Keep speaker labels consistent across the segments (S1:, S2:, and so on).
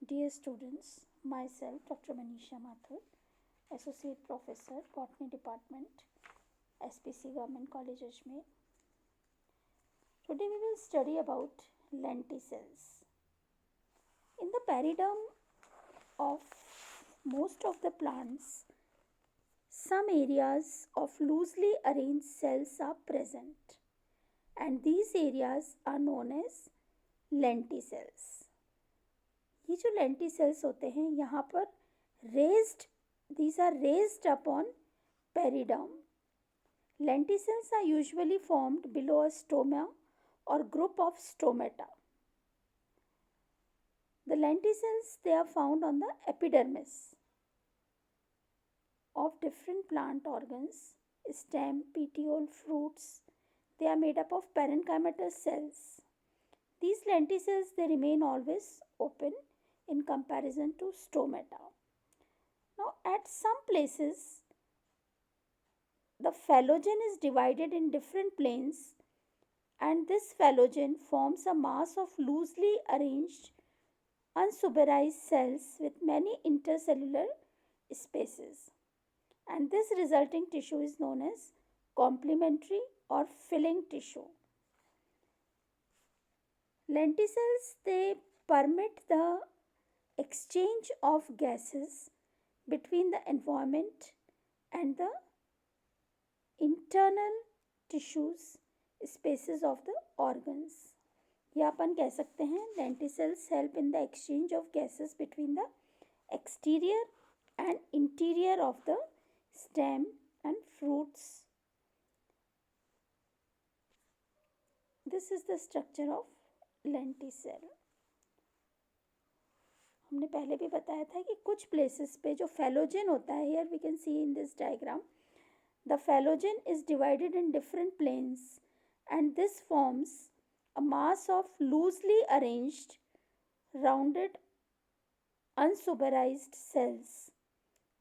S1: Dear students, myself Dr. Manisha Mathur, Associate Professor, Botany Department, SPC Government College Ajmer. Today we will study about lenticels. In the periderm of most of the plants, some areas of loosely arranged cells are present, and these areas are known as lenticels. ये जो lenticels होते हैं यहाँ पर raised, these are raised upon periderm. Lenticels are usually formed below a stoma or group of stomata. The lenticels, they are found on the epidermis of different plant organs, stem, petiole, fruits. They are made up of parenchymatous cells. These lenticels, they remain always open in comparison to stomata. Now, at some places, the phallogen is divided in different planes, and this phallogen forms a mass of loosely arranged unsuberized cells with many intercellular spaces, and this resulting tissue is known as complementary or filling tissue. Lenticels, they permit the exchange of gases between the environment and the internal tissues spaces of the organs. या अपन कह सकते हैं lenticels help in the exchange of gases between the exterior and interior of the stem and fruits. This is the structure of lenticel. हमने पहले भी बताया था कि कुछ प्लेसेस पे जो phallogen होता है, here we can see in this diagram, the phallogen is divided in different planes and this forms a mass of loosely arranged, rounded, unsuberized cells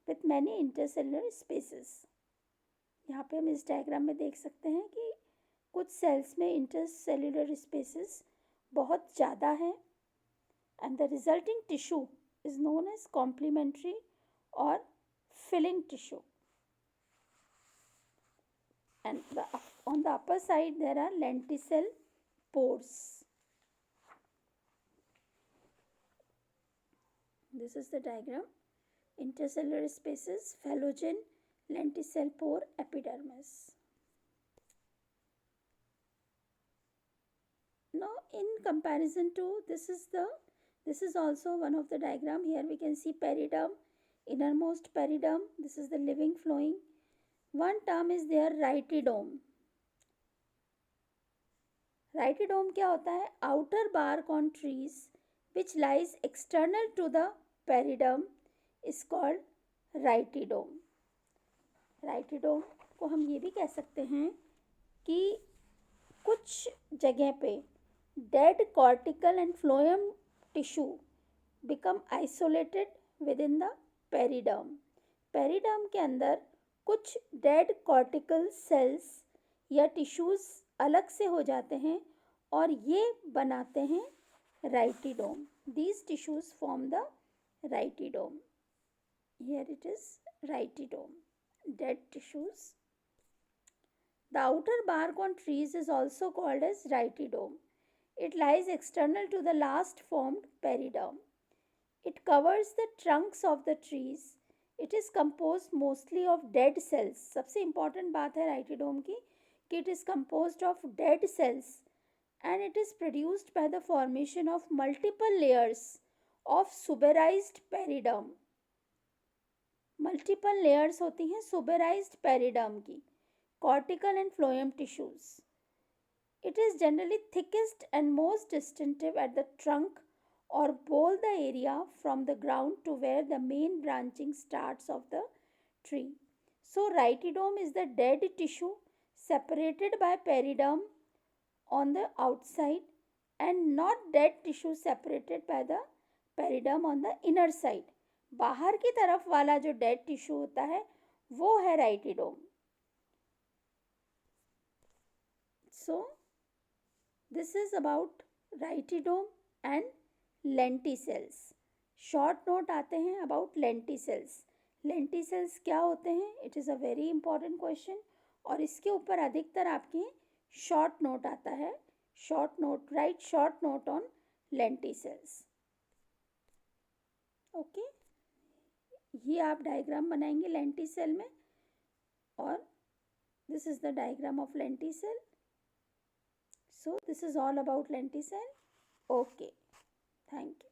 S1: with many intercellular spaces. यहाँ पे हम इस diagram में देख सकते हैं कि कुछ सेल्स में इंटरसेल्युलर स्पेसेस बहुत ज़्यादा हैं and the resulting tissue is known as complementary or filling tissue. And on the upper side there are lenticel pores. This is the diagram. Intercellular spaces, phallogen, lenticel pore, epidermis. Now in comparison to this is also one of the diagram. Here we can see periderm, innermost periderm. This is the living flowing. One term is there, rhytidome. Rhytidome क्या होता है? Outer bark on trees which lies external to the periderm is called rhytidome. Rhytidome को हम ये भी कह सकते हैं कि कुछ जगह पे dead cortical and phloem tissue become isolated within the periderm. Periderm के अंदर कुछ dead cortical cells या tissues अलग से हो जाते हैं और ये बनाते हैं rhytidome. These tissues form the rhytidome. Here it is rhytidome, dead tissues. The outer bark on trees is also called as rhytidome. It lies external to the last formed periderm. It covers the trunks of the trees. It is composed mostly of dead cells. सबसे important बात है rhytidome की कि it is composed of dead cells and it is produced by the formation of multiple layers of suberized periderm. Multiple layers होती हैं suberized periderm की, cortical and phloem tissues. It is generally thickest and most distinctive at the trunk or bole the area from the ground to where the main branching starts of the tree. So rhytidome is the dead tissue separated by periderm on the outside and not dead tissue separated by the periderm on the inner side. बाहर की तरफ वाला जो dead tissue होता है वो है rhytidome. So this is about rhytidome and lenticels. Short note आते हैं अबाउट लेंटिसल्स। लेंटिसल्स क्या होते हैं? It is a very important question, और इसके ऊपर अधिकतर आपके शॉर्ट नोट आता है। Short note, right short note on lenticels. Okay, ये आप डायग्राम बनाएंगे लेंटिसल में, और this is the diagram of lenticel. So this is all about lenticel. Okay, thank you.